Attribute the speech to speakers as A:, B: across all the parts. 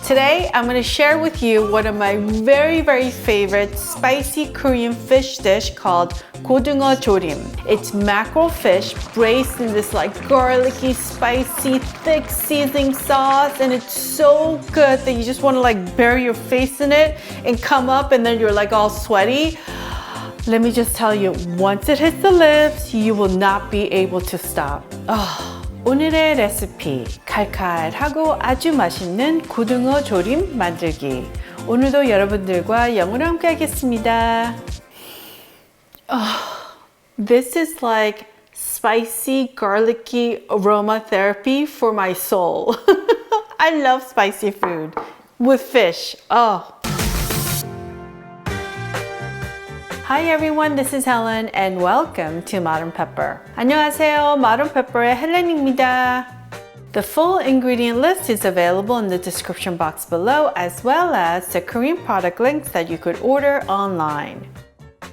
A: Today, I'm going to share with you one of my very favorite spicy Korean fish dish called Godeungeo-mujorim. It's mackerel fish braised in this like garlicky, spicy, thick seasoning sauce, and it's so good that you just want to like bury your face in it and come up and then you're like all sweaty. Let me just tell you, once it hits the lips, you will not be able to stop. 오늘의 레시피, 칼칼하고 아주 맛있는 고등어 조림 만들기. 오늘도 여러분들과 영어로 함께 하겠습니다. This is like spicy, garlicky aromatherapy for my soul. I love spicy food with fish. Hi everyone, this is Helen and welcome to Modern Pepper. 안녕하세요, Modern Pepper의 헬렌입니다. The full ingredient list is available in the description box below, as well as the Korean product links that you could order online.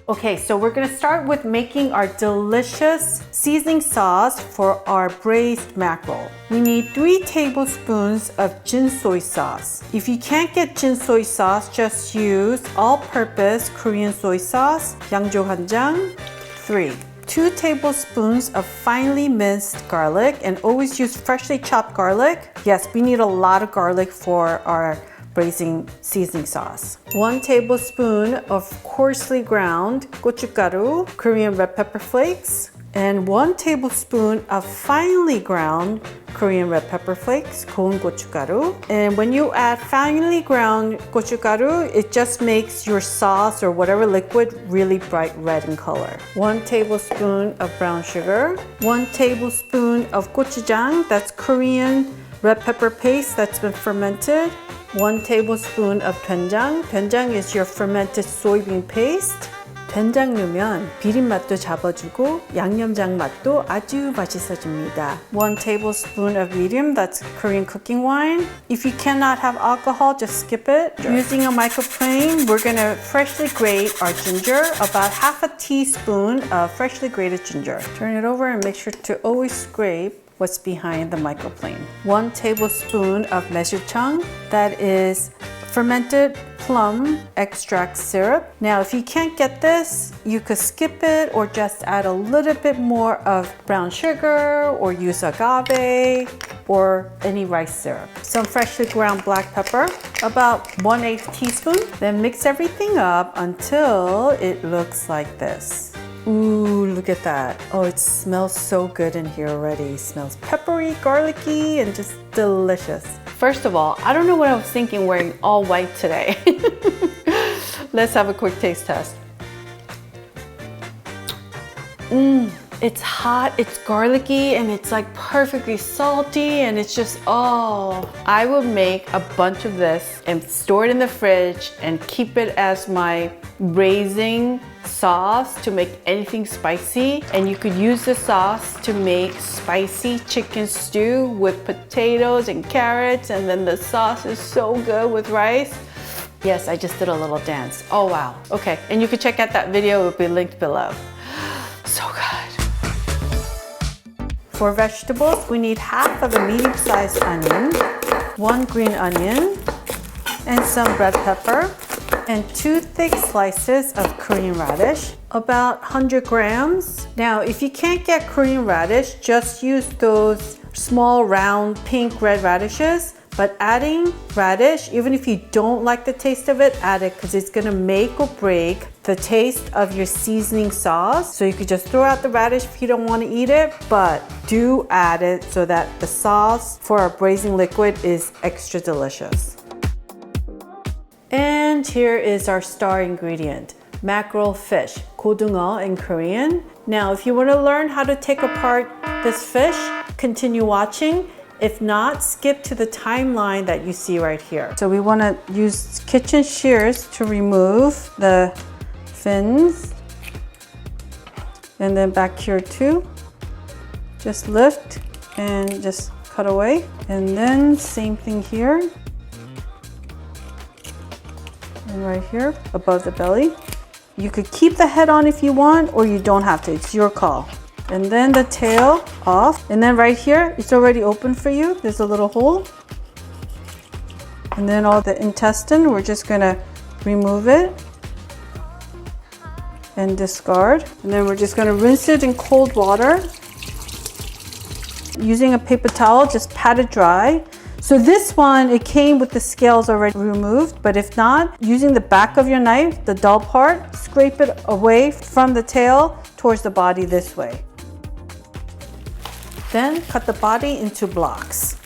A: Okay, so we're gonna start with making our delicious seasoning sauce for our braised mackerel. We need 3 tablespoons of Jin Soy Sauce. If you can't get Jin Soy Sauce, just use all-purpose Korean soy sauce, 양조간장, 3. 2 tablespoons of finely minced garlic, and always use freshly chopped garlic. Yes, we need a lot of garlic for our braising seasoning sauce. 1 tablespoon of coarsely ground gochugaru, Korean red pepper flakes, and 1 tablespoon of finely ground Korean red pepper flakes, Godeungeo-mujorim. And when you add finely ground gochugaru, it just makes your sauce or whatever liquid really bright red in color. 1 tablespoon of brown sugar, 1 tablespoon of GoChuJang, that's Korean red pepper paste that's been fermented, 1 tablespoon of DoenJang. DoenJang is your fermented soybean paste. 된장 넣으면 비린 맛도 잡아주고 양념장 맛도 아주 맛있어집니다. 1 tablespoon of Mirim, that's Korean cooking wine. If you cannot have alcohol, just skip it. Using a microplane, we're gonna freshly grate our ginger, about half a teaspoon of freshly grated ginger. Turn it over and make sure to always scrape what's behind the microplane. 1 tablespoon of gochujang, that is fermented plum extract syrup. Now, if you can't get this, you could skip it or just add a little bit more of brown sugar or use agave or any rice syrup. Some freshly ground black pepper, about 1/8 teaspoon. Then mix everything up until it looks like this. Ooh, look at that. Oh, it smells so good in here already. It smells peppery, garlicky, and just delicious. First of all, I don't know what I was thinking wearing all white today. Let's have a quick taste test. It's hot, it's garlicky, and it's like perfectly salty, and it's just, I would make a bunch of this and store it in the fridge and keep it as my braising sauce to make anything spicy. And you could use the sauce to make spicy chicken stew with potatoes and carrots, and then the sauce is so good with rice. Yes, I just did a little dance. Oh wow. Okay, and you can check out that video, it will be linked below. So good. For vegetables, we need half of a medium-sized onion, 1 green onion, and some red pepper, and 2 thick slices of Korean radish, about 100 grams. Now, if you can't get Korean radish, just use those small, round, pink, red radishes. But adding radish, even if you don't like the taste of it, add it because it's gonna make or break the taste of your seasoning sauce. So you could just throw out the radish if you don't want to eat it, but do add it so that the sauce for our braising liquid is extra delicious. And here is our star ingredient, mackerel fish, 고등어 in Korean. Now, if you want to learn how to take apart this fish, continue watching. If not, skip to the timeline that you see right here. So we want to use kitchen shears to remove the fins. And then back here too. Just lift and just cut away. And then same thing here. And right here above the belly. You could keep the head on if you want, or you don't have to, it's your call. And then the tail off. And then right here, it's already open for you. There's a little hole. And then all the intestine, we're just gonna remove it and discard. And then we're just gonna rinse it in cold water. Using a paper towel, just pat it dry. So this one, it came with the scales already removed, but if not, using the back of your knife, the dull part, scrape it away from the tail towards the body this way. Then cut the body into blocks.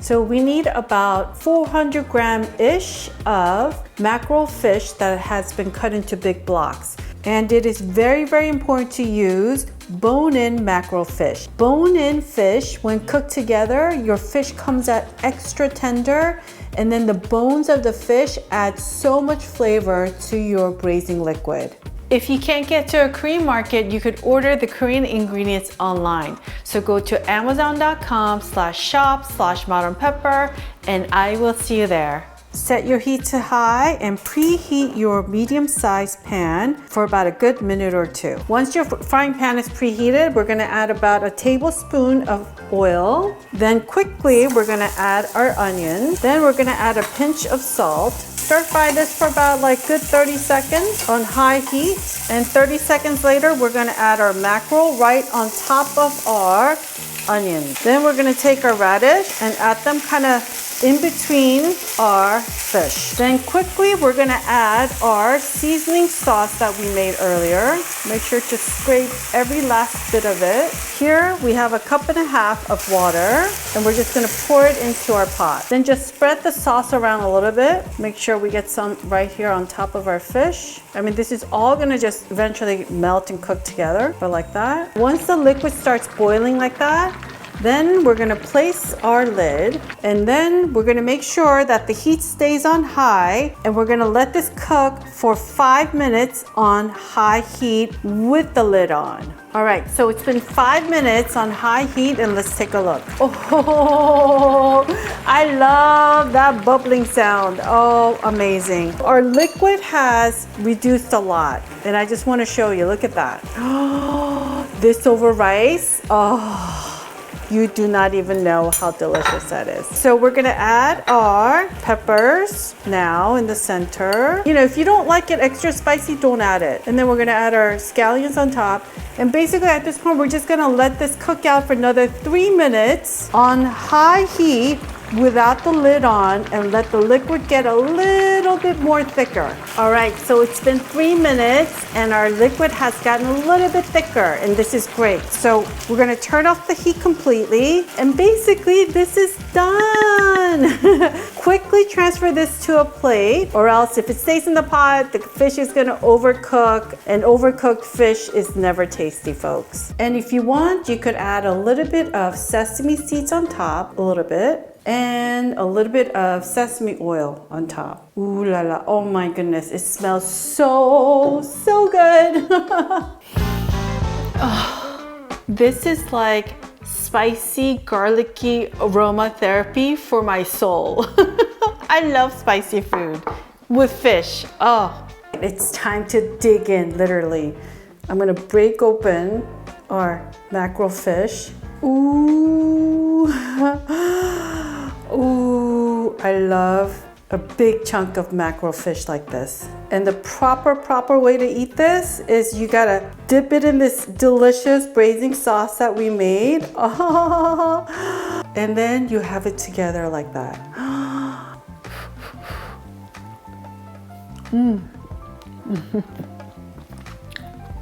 A: So we need about 400 gram-ish of mackerel fish that has been cut into big blocks. And it is very, very important to use bone-in mackerel fish. Bone-in fish, when cooked together, your fish comes out extra tender, and then the bones of the fish add so much flavor to your braising liquid. If you can't get to a Korean market, you could order the Korean ingredients online. So go to amazon.com/shop/modernpepper and I will see you there. Set your heat to high and preheat your medium-sized pan for about a good minute or two. Once your frying pan is preheated, we're gonna add about a tablespoon of oil. Then quickly, we're gonna add our onion. Then we're gonna add a pinch of salt. Stir fry this for about like good 30 seconds on high heat. And 30 seconds later, we're gonna add our mackerel right on top of our onions. Then we're gonna take our radish and add them kind of in between our fish. Then quickly, we're gonna add our seasoning sauce that we made earlier. Make sure to scrape every last bit of it. Here, we have a cup and a half of water, and we're just gonna pour it into our pot. Then just spread the sauce around a little bit. Make sure we get some right here on top of our fish. I mean, this is all gonna just eventually melt and cook together, but like that. Once the liquid starts boiling like that, then we're gonna place our lid, and then we're gonna make sure that the heat stays on high, and we're gonna let this cook for 5 minutes on high heat with the lid on. All right, so it's been 5 minutes on high heat, and let's take a look. Oh, I love that bubbling sound. Oh, amazing. Our liquid has reduced a lot, and I just wanna show you, look at that. Oh, this over rice, oh. You do not even know how delicious that is. So we're gonna add our peppers now in the center. You know, if you don't like it extra spicy, don't add it. And then we're gonna add our scallions on top. And basically at this point, we're just gonna let this cook out for another 3 minutes on high heat without the lid on, and let the liquid get a little bit more thicker. All right, so it's been 3 minutes and our liquid has gotten a little bit thicker, and this is great. So we're gonna turn off the heat completely, and basically this is done. Quickly transfer this to a plate, or else if it stays in the pot, the fish is gonna overcook, and overcooked fish is never tasty, folks. And if you want, you could add a little bit of sesame seeds on top, a little bit, and a little bit of sesame oil on top. Ooh la la, oh my goodness, it smells so good. Oh, this is like spicy, garlicky aromatherapy for my soul. I love spicy food with fish. Oh, it's time to dig in, literally. I'm gonna break open our mackerel fish. Ooh. Ooh, I love a big chunk of mackerel fish like this. And the proper way to eat this is you gotta dip it in this delicious braising sauce that we made. Oh, and then you have it together like that.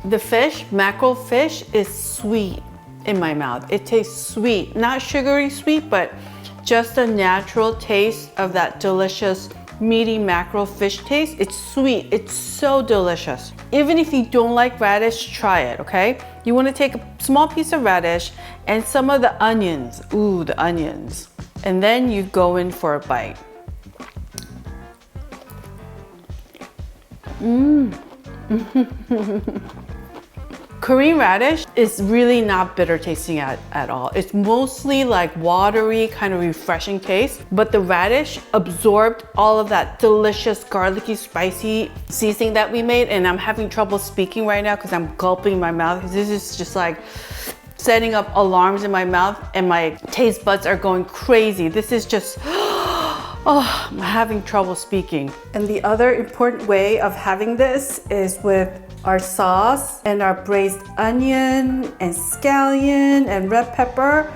A: The fish, mackerel fish, is sweet in my mouth. It tastes sweet, not sugary sweet, but just a natural taste of that delicious meaty mackerel fish taste. It's sweet, it's so delicious. Even if you don't like radish, try it, okay? You wanna take a small piece of radish and some of the onions, ooh, the onions. And then you go in for a bite. Korean radish is really not bitter tasting at all. It's mostly like watery, kind of refreshing taste, but the radish absorbed all of that delicious garlicky, spicy seasoning that we made, and I'm having trouble speaking right now because I'm gulping my mouth. This is just like setting up alarms in my mouth and my taste buds are going crazy. This is just, oh, I'm having trouble speaking. And the other important way of having this is with our sauce and our braised onion and scallion and red pepper.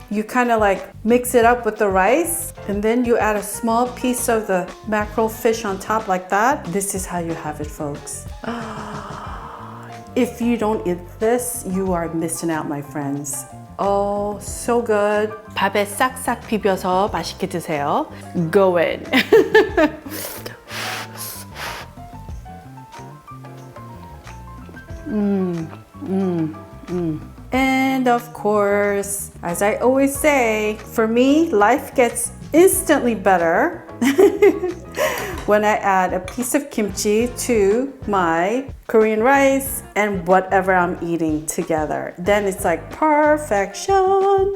A: You kind of like mix it up with the rice and then you add a small piece of the mackerel fish on top like that. This is how you have it, folks. If you don't eat this, you are missing out, my friends. Oh, so good. 밥에 싹싹 비벼서 맛있게 드세요. Go in. And of course, as I always say, for me, life gets instantly better when I add a piece of kimchi to my Korean rice and whatever I'm eating together. Then it's like perfection.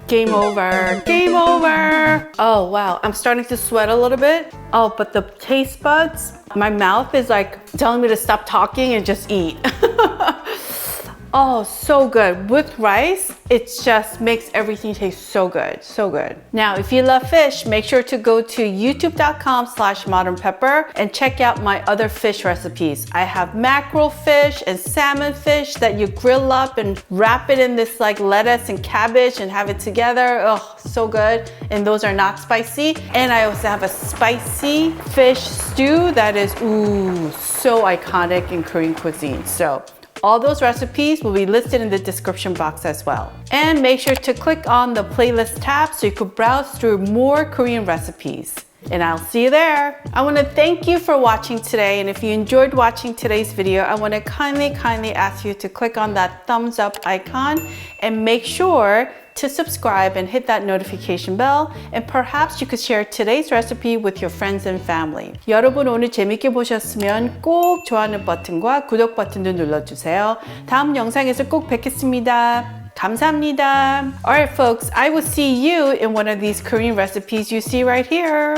A: Game over, game over. Oh wow, I'm starting to sweat a little bit. Oh, but the taste buds, my mouth is like telling me to stop talking and just eat. Oh, so good. With rice, it just makes everything taste so good, so good. Now, if you love fish, make sure to go to youtube.com/modernpepper and check out my other fish recipes. I have mackerel fish and salmon fish that you grill up and wrap it in this like lettuce and cabbage and have it together. Oh, so good. And those are not spicy. And I also have a spicy fish stew that is, ooh, so iconic in Korean cuisine. So all those recipes will be listed in the description box as well. And make sure to click on the playlist tab so you could browse through more Korean recipes. And I'll see you there. I want to thank you for watching today. And if you enjoyed watching today's video, I want to kindly ask you to click on that thumbs up icon and make sure to subscribe and hit that notification bell. And perhaps you could share today's recipe with your friends and family. 여러분 오늘 재밌게 보셨으면 꼭 좋아하는 버튼과 구독 버튼도 눌러주세요. 다음 영상에서 꼭 뵙겠습니다. 감사합니다. Alright folks, I will see you in one of these Korean recipes you see right here.